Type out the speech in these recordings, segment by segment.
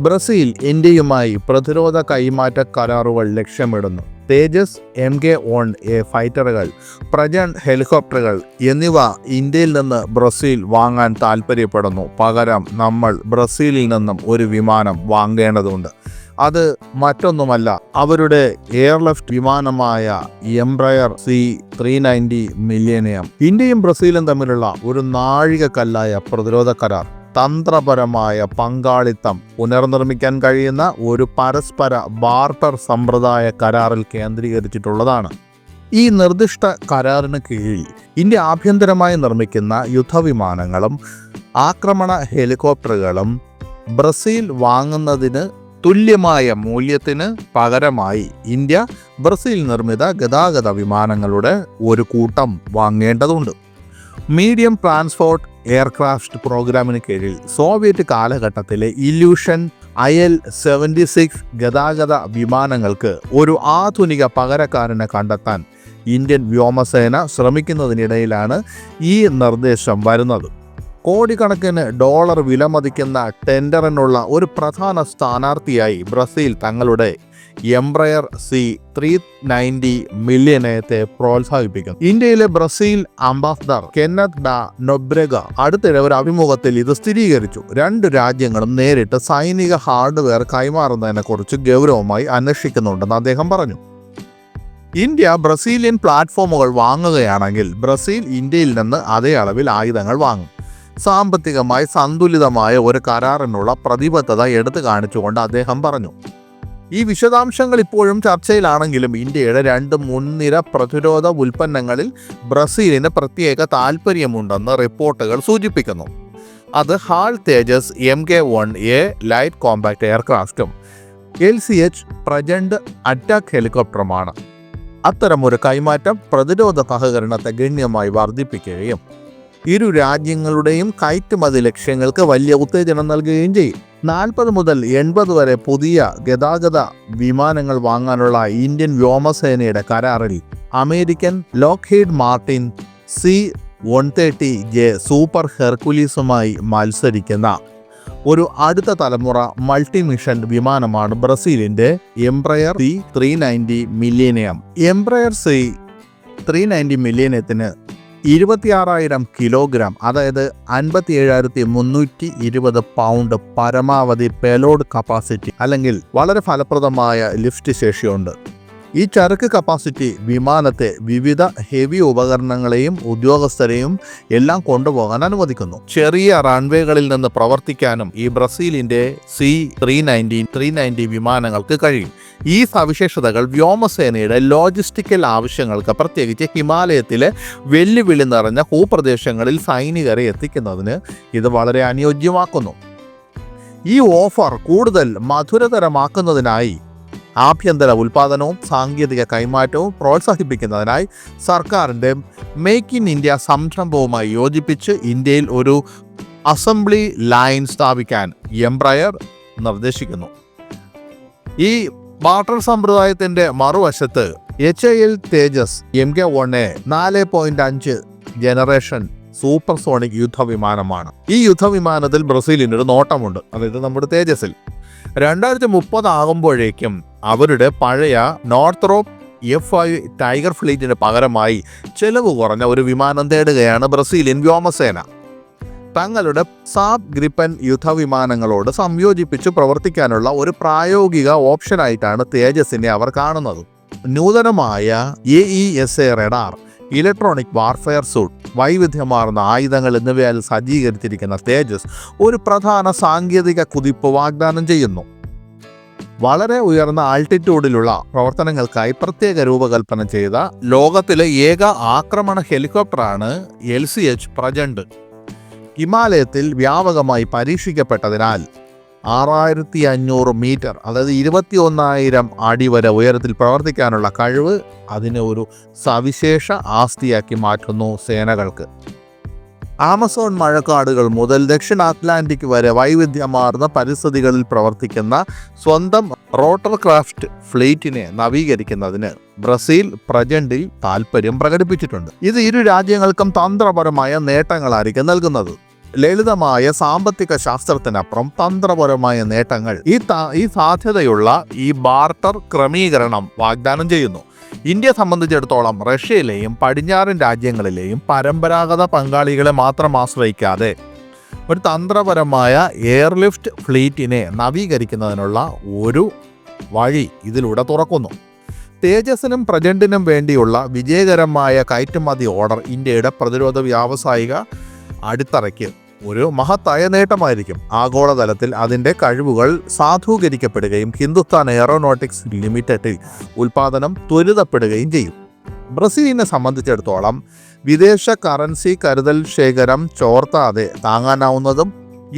Brazil ഇന്ത്യയുമായി പ്രതിരോധ കൈമാറ്റ കരാറുകൾ ലക്ഷ്യമിടുന്നു. തേജസ് MK-1A ഫൈറ്ററുകൾ, പ്രജണ്ട് ഹെലികോപ്റ്ററുകൾ എന്നിവ ഇന്ത്യയിൽ നിന്ന് ബ്രസീൽ വാങ്ങാൻ താൽപ്പര്യപ്പെടുന്നു. പകരം നമ്മൾ ബ്രസീലിൽ നിന്നും ഒരു വിമാനം വാങ്ങേണ്ടതുണ്ട്. അത് മറ്റൊന്നുമല്ല, അവരുടെ എയർലിഫ്റ്റ് വിമാനമായ എംബ്രയർ C-390 മില്ലേനിയം. ഇന്ത്യയും ബ്രസീലും തമ്മിലുള്ള ഒരു നാഴികക്കല്ലായ പ്രതിരോധ കരാർ തന്ത്രപരമായ പങ്കാളിത്തം പുനർനിർമ്മിക്കാൻ കഴിയുന്ന ഒരു പരസ്പര ബാർട്ടർ സമ്പ്രദായ കരാറിൽ കേന്ദ്രീകരിച്ചിട്ടുള്ളതാണ്. ഈ നിർദ്ദിഷ്ട കരാറിന് കീഴിൽ ഇന്ത്യ ആഭ്യന്തരമായി നിർമ്മിക്കുന്ന യുദ്ധവിമാനങ്ങളും ആക്രമണ ഹെലികോപ്റ്ററുകളും ബ്രസീൽ വാങ്ങുന്നതിന് തുല്യമായ മൂല്യത്തിന് പകരമായി ഇന്ത്യ ബ്രസീൽ നിർമ്മിത ഗതാഗത വിമാനങ്ങളുടെ ഒരു കൂട്ടം വാങ്ങേണ്ടതുണ്ട്. മീഡിയം ട്രാൻസ്പോർട്ട് എയർക്രാഫ്റ്റ് പ്രോഗ്രാമിന് കീഴിൽ സോവിയറ്റ് കാലഘട്ടത്തിലെ ഇല്യൂഷൻ IL-76 ഗതാഗത വിമാനങ്ങൾക്ക് ഒരു ആധുനിക പകരക്കാരനെ കണ്ടെത്താൻ ഇന്ത്യൻ വ്യോമസേന ശ്രമിക്കുന്നതിനിടയിലാണ് ഈ നിർദ്ദേശം വരുന്നത്. കോടിക്കണക്കിന് ഡോളർ വിലമതിക്കുന്ന ടെൻഡറിനുള്ള ഒരു പ്രധാന സ്ഥാനാർത്ഥിയായി ബ്രസീൽ തങ്ങളുടെ എംബ്രയർ C-390 മില്ലേനിയത്തെ പ്രോത്സാഹിപ്പിക്കുന്നു. ഇന്ത്യയിലെ ബ്രസീൽ അംബാസഡർ കെന്നത്ത് ഡാ നൊബ്രെഗ അടുത്തിടെ ഒരു അഭിമുഖത്തിൽ ഇത് സ്ഥിരീകരിച്ചു. രണ്ട് രാജ്യങ്ങളും നേരിട്ട് സൈനിക ഹാർഡ്വെയർ കൈമാറുന്നതിനെക്കുറിച്ച് ഗൗരവമായി അന്വേഷിക്കുന്നുണ്ടെന്ന് അദ്ദേഹം പറഞ്ഞു. ഇന്ത്യ ബ്രസീലിയൻ പ്ലാറ്റ്ഫോമുകൾ വാങ്ങുകയാണെങ്കിൽ ബ്രസീൽ ഇന്ത്യയിൽ നിന്ന് അതേ അളവിൽ ആയുധങ്ങൾ വാങ്ങും. സാമ്പത്തികമായി സന്തുലിതമായ ഒരു കരാറിനുള്ള പ്രതിബദ്ധത എടുത്തു കാണിച്ചുകൊണ്ട് അദ്ദേഹം പറഞ്ഞു. ഈ വിശദാംശങ്ങൾ ഇപ്പോഴും ചർച്ചയിലാണെങ്കിലും ഇന്ത്യയുടെ രണ്ട് മുൻനിര പ്രതിരോധ ഉൽപ്പന്നങ്ങളിൽ ബ്രസീലിന് പ്രത്യേക താൽപ്പര്യമുണ്ടെന്ന് റിപ്പോർട്ടുകൾ സൂചിപ്പിക്കുന്നു. അത് HAL Tejas MK-1A light compact എയർക്രാഫ്റ്റും LCH പ്രജണ്ട് അറ്റാക്ക് ഹെലികോപ്റ്ററുമാണ്. അത്തരമൊരു കൈമാറ്റം പ്രതിരോധ സഹകരണത്തെ ഗണ്യമായി വർദ്ധിപ്പിക്കുകയും ഇരു രാജ്യങ്ങളുടെയും കയറ്റുമതി ലക്ഷ്യങ്ങൾക്ക് വലിയ ഉത്തേജനം നൽകുകയും ചെയ്യും. 40 മുതൽ 80 വരെ പുതിയ ഗതാഗത വിമാനങ്ങൾ വാങ്ങാനുള്ള ഇന്ത്യൻ വ്യോമസേനയുടെ കരാറിൽ American Lockheed Martin C-130J super ഹെർക്കുലീസുമായി മത്സരിക്കുന്ന ഒരു അടുത്ത തലമുറ മൾട്ടി മിഷൻ വിമാനമാണ് ബ്രസീലിന്റെ Embraer C-390 millennium. Embraer C-390 മില്ലേനിയത്തിന് 26,000 കിലോഗ്രാം, അതായത് 57,320 പൗണ്ട് പരമാവധി പേലോഡ് കപ്പാസിറ്റി അല്ലെങ്കിൽ വളരെ ഫലപ്രദമായ ലിഫ്റ്റ് ശേഷിയുണ്ട്. ഈ ചരക്ക് കപ്പാസിറ്റി വിമാനത്തെ വിവിധ ഹെവി ഉപകരണങ്ങളെയും ഉദ്യോഗസ്ഥരെയും എല്ലാം കൊണ്ടുപോകാൻ അനുവദിക്കുന്നു. ചെറിയ റൺവേകളിൽ നിന്ന് പ്രവർത്തിക്കാനും ഈ ബ്രസീലിന്റെ C-390 വിമാനങ്ങൾക്ക് കഴിയും. ഈ സവിശേഷതകൾ വ്യോമസേനയുടെ ലോജിസ്റ്റിക്കൽ ആവശ്യങ്ങൾക്ക്, പ്രത്യേകിച്ച് ഹിമാലയത്തിലെ വെല്ലുവിളി നിറഞ്ഞ ഭൂപ്രദേശങ്ങളിൽ സൈനികരെ എത്തിക്കുന്നതിന് ഇത് വളരെ അനുയോജ്യമാക്കുന്നു. ഈ ഓഫർ കൂടുതൽ മധുരതരമാക്കുന്നതിനായി ആഭ്യന്തര ഉൽപാദനവും സാങ്കേതിക കൈമാറ്റവും പ്രോത്സാഹിപ്പിക്കുന്നതിനായി സർക്കാരിൻ്റെ മേക്ക് ഇൻ ഇന്ത്യ സംരംഭവുമായി യോജിപ്പിച്ച് ഇന്ത്യയിൽ ഒരു അസംബ്ലി ലൈൻ സ്ഥാപിക്കാൻ എംബ്രയർ നിർദ്ദേശിക്കുന്നു. ഈ ബാർട്ടർ സമ്പ്രദായത്തിൻ്റെ മറുവശത്ത് HAL തേജസ് MK-1A 4.5 ജനറേഷൻ സൂപ്പർസോണിക് യുദ്ധവിമാനമാണ്. ഈ യുദ്ധവിമാനത്തിൽ ബ്രസീലിനൊരു നോട്ടമുണ്ട്, അതായത് നമ്മുടെ തേജസിൽ. 2030 ആകുമ്പോഴേക്കും അവരുടെ പഴയ നോർത്ത്രോപ്പ് F-5 ടൈഗർ ഫ്ലീറ്റിന് പകരമായി ചെലവ് കുറഞ്ഞ ഒരു വിമാനം തേടുകയാണ് ബ്രസീലിയൻ വ്യോമസേന. തങ്ങളുടെ സാബ് ഗ്രിപ്പൻ യുദ്ധവിമാനങ്ങളോട് സംയോജിപ്പിച്ച് പ്രവർത്തിക്കാനുള്ള ഒരു പ്രായോഗിക ഓപ്ഷനായിട്ടാണ് തേജസിനെ അവർ കാണുന്നത്. നൂതനമായ AESA radar, electronic warfare suit, വൈവിധ്യമാർന്ന ആയുധങ്ങൾ എന്നിവയാൽ സജ്ജീകരിച്ചിരിക്കുന്ന തേജസ് ഒരു പ്രധാന സാങ്കേതിക കുതിപ്പ് വാഗ്ദാനം ചെയ്യുന്നു. വളരെ ഉയർന്ന ആൾട്ടിറ്റ്യൂഡിലുള്ള പ്രവർത്തനങ്ങൾക്കായി പ്രത്യേക രൂപകൽപ്പന ചെയ്ത ലോകത്തിലെ ഏക ആക്രമണ ഹെലികോപ്റ്ററാണ് LCH പ്രജണ്ട്. ഹിമാലയത്തിൽ വ്യാപകമായി പരീക്ഷിക്കപ്പെട്ടതിനാൽ 6,500 മീറ്റർ, അതായത് 21,000 അടി വരെ ഉയരത്തിൽ പ്രവർത്തിക്കാനുള്ള കഴിവ് അതിനെ ഒരു സവിശേഷ ആസ്തിയാക്കി മാറ്റുന്നു സേനകൾക്ക്. ആമസോൺ മഴക്കാടുകൾ മുതൽ ദക്ഷിണ അറ്റ്ലാന്റിക് വരെ വൈവിധ്യമാർന്ന പരിസ്ഥിതികളിൽ പ്രവർത്തിക്കുന്ന സ്വന്തം റോട്ടർ ക്രാഫ്റ്റ് ഫ്ലീറ്റിനെ നവീകരിക്കുന്നതിന് ബ്രസീൽ പ്രജണ്ടിൽ താൽപ്പര്യം പ്രകടിപ്പിച്ചിട്ടുണ്ട്. ഇത് ഇരു രാജ്യങ്ങൾക്കും തന്ത്രപരമായ നേട്ടങ്ങളായിരിക്കും നൽകുന്നത്. ലളിതമായ സാമ്പത്തിക ശാസ്ത്രത്തിനപ്പുറം തന്ത്രപരമായ നേട്ടങ്ങൾ ഈ സാധ്യതയുള്ള ഈ ബാർട്ടർ ക്രമീകരണം വാഗ്ദാനം ചെയ്യുന്നു. ഇന്ത്യയെ സംബന്ധിച്ചിടത്തോളം റഷ്യയിലെയും പടിഞ്ഞാറൻ രാജ്യങ്ങളിലെയും പരമ്പരാഗത പങ്കാളികളെ മാത്രം ആശ്രയിക്കാതെ ഒരു തന്ത്രപരമായ എയർലിഫ്റ്റ് ഫ്ലീറ്റിനെ നവീകരിക്കുന്നതിനുള്ള ഒരു വഴി ഇതിലൂടെ തുറക്കുന്നു. തേജസിനും പ്രജന്റിനും വേണ്ടിയുള്ള വിജയകരമായ കയറ്റുമതി ഓർഡർ ഇന്ത്യയുടെ പ്രതിരോധ വ്യാവസായിക അടിത്തറയ്ക്ക് ഒരു മഹത്തായ നേട്ടമായിരിക്കും. ആഗോളതലത്തിൽ അതിൻ്റെ കഴിവുകൾ സാധൂകരിക്കപ്പെടുകയും ഹിന്ദുസ്ഥാൻ എയറോനോട്ടിക്സ് ലിമിറ്റഡിൽ ഉൽപ്പാദനം ത്വരിതപ്പെടുകയും ചെയ്യും. ബ്രസീലിനെ സംബന്ധിച്ചിടത്തോളം വിദേശ കറൻസി കരുതൽ ശേഖരം ചോർത്താതെ താങ്ങാനാവുന്നതും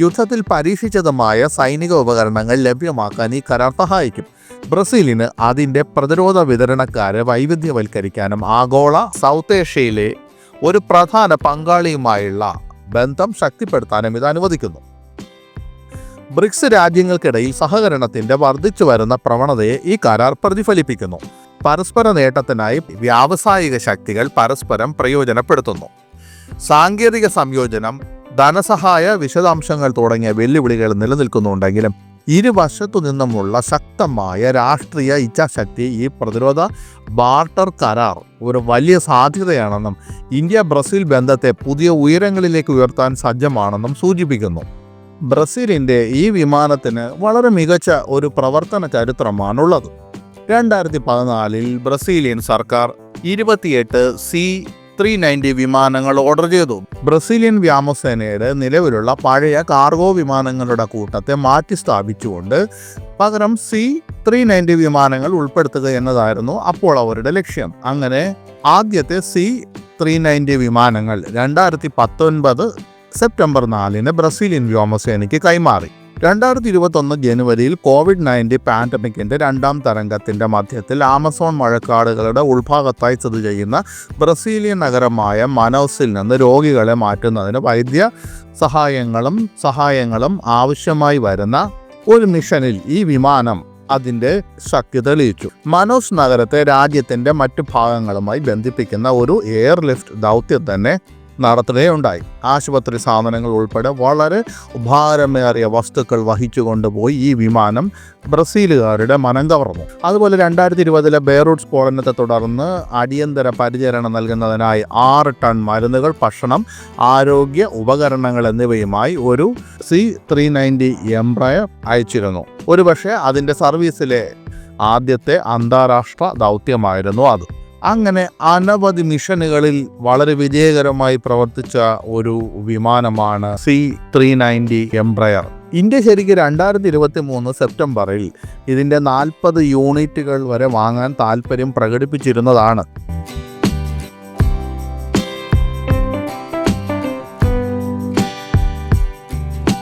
യുദ്ധത്തിൽ പരീക്ഷിച്ചതുമായ സൈനിക ഉപകരണങ്ങൾ ലഭ്യമാക്കാൻ ഈ കരാർ സഹായിക്കും. ബ്രസീലിന് അതിൻ്റെ പ്രതിരോധ വിതരണക്കാരെ വൈവിധ്യവൽക്കരിക്കാനും ആഗോള സൗത്ത് ഏഷ്യയിലെ ഒരു പ്രധാന പങ്കാളിയുമായുള്ള ബന്ധം ശക്തിപ്പെടുത്താനും ഇത് അനുവദിക്കുന്നു. ബ്രിക്സ് രാജ്യങ്ങൾക്കിടയിൽ സഹകരണത്തിൻ്റെ വർദ്ധിച്ചു വരുന്ന പ്രവണതയെ ഈ കരാർ പ്രതിഫലിപ്പിക്കുന്നു. പരസ്പര നേട്ടത്തിനായി വ്യാവസായിക ശക്തികൾ പരസ്പരം പ്രയോജനപ്പെടുത്തുന്നു. സാങ്കേതിക സംയോജനം, ധനസഹായ വിശദാംശങ്ങൾ തുടങ്ങിയ വെല്ലുവിളികൾ നിലനിൽക്കുന്നുണ്ടെങ്കിലും ഇരുവശത്തു നിന്നുമുള്ള ശക്തമായ രാഷ്ട്രീയ ഇച്ഛാശക്തി ഈ പ്രതിരോധ ബാർട്ടർ കരാർ ഒരു വലിയ സാധ്യതയാണെന്നും ഇന്ത്യ ബ്രസീൽ ബന്ധത്തെ പുതിയ ഉയരങ്ങളിലേക്ക് ഉയർത്താൻ സജ്ജമാണെന്നും സൂചിപ്പിക്കുന്നു. ബ്രസീലിൻ്റെ ഈ വിമാനത്തിന് വളരെ മികച്ച ഒരു പ്രവർത്തന ചരിത്രമാണുള്ളത്. 2014 ബ്രസീലിയൻ സർക്കാർ 28 C-390 വിമാനങ്ങൾ ഓർഡർ ചെയ്തു. ബ്രസീലിയൻ വ്യോമസേനയുടെ നിലവിലുള്ള പഴയ കാർഗോ വിമാനങ്ങളുടെ കൂട്ടത്തെ മാറ്റി സ്ഥാപിച്ചുകൊണ്ട് പകരം C-390 വിമാനങ്ങൾ ഉൾപ്പെടുത്തുക എന്നതായിരുന്നു അപ്പോൾ അവരുടെ ലക്ഷ്യം. അങ്ങനെ ആദ്യത്തെ C-390 വിമാനങ്ങൾ 2019 സെപ്റ്റംബർ 4 ബ്രസീലിയൻ വ്യോമസേനയ്ക്ക് കൈമാറി. 2021 ജനുവരിയിൽ COVID-19 പാൻഡമിക്കിൻ്റെ 2ാം തരംഗത്തിൻ്റെ മധ്യത്തിൽ ആമസോൺ മഴക്കാടുകളുടെ ഉൾഭാഗത്തായി സ്ഥിതി ചെയ്യുന്ന ബ്രസീലിയൻ നഗരമായ മനൗസിൽ നിന്ന് രോഗികളെ മാറ്റുന്നതിന് വൈദ്യ സഹായങ്ങളും ആവശ്യമായി വരുന്ന ഒരു മിഷനിൽ ഈ വിമാനം അതിൻ്റെ ശക്തി തെളിയിച്ചു. മനോസ് നഗരത്തെ രാജ്യത്തിൻ്റെ മറ്റു ഭാഗങ്ങളുമായി ബന്ധിപ്പിക്കുന്ന ഒരു എയർലിഫ്റ്റ് ദൗത്യം തന്നെ നടത്തുകയുണ്ടായി. ആശുപത്രി സാധനങ്ങൾ ഉൾപ്പെടെ വളരെ ഭാരമേറിയ വസ്തുക്കൾ വഹിച്ചുകൊണ്ടുപോയി ഈ വിമാനം ബ്രസീലുകാരുടെ മനം കവർന്നു. അതുപോലെ 2020 ബെയ്റൂട്ട് സ്ഫോടനത്തെ തുടർന്ന് അടിയന്തര പരിചരണം നൽകുന്നതിനായി 6 ടൺ മരുന്നുകൾ, ഭക്ഷണം, ആരോഗ്യ ഉപകരണങ്ങൾ എന്നിവയുമായി ഒരു C-390 എംബ്രയർ അയച്ചിരുന്നു. ഒരുപക്ഷെ അതിൻ്റെ സർവീസിലെ ആദ്യത്തെ അന്താരാഷ്ട്ര ദൗത്യമായിരുന്നു അത്. അങ്ങനെ അനവധി മിഷനുകളിൽ വളരെ വിജയകരമായി പ്രവർത്തിച്ച ഒരു വിമാനമാണ് C-390 എംബ്രയർ. ഇന്ത്യ ശരിക്കും 2023 സെപ്റ്റംബറിൽ ഇതിൻ്റെ 40 യൂണിറ്റുകൾ വരെ വാങ്ങാൻ താൽപ്പര്യം പ്രകടിപ്പിച്ചിരുന്നതാണ്.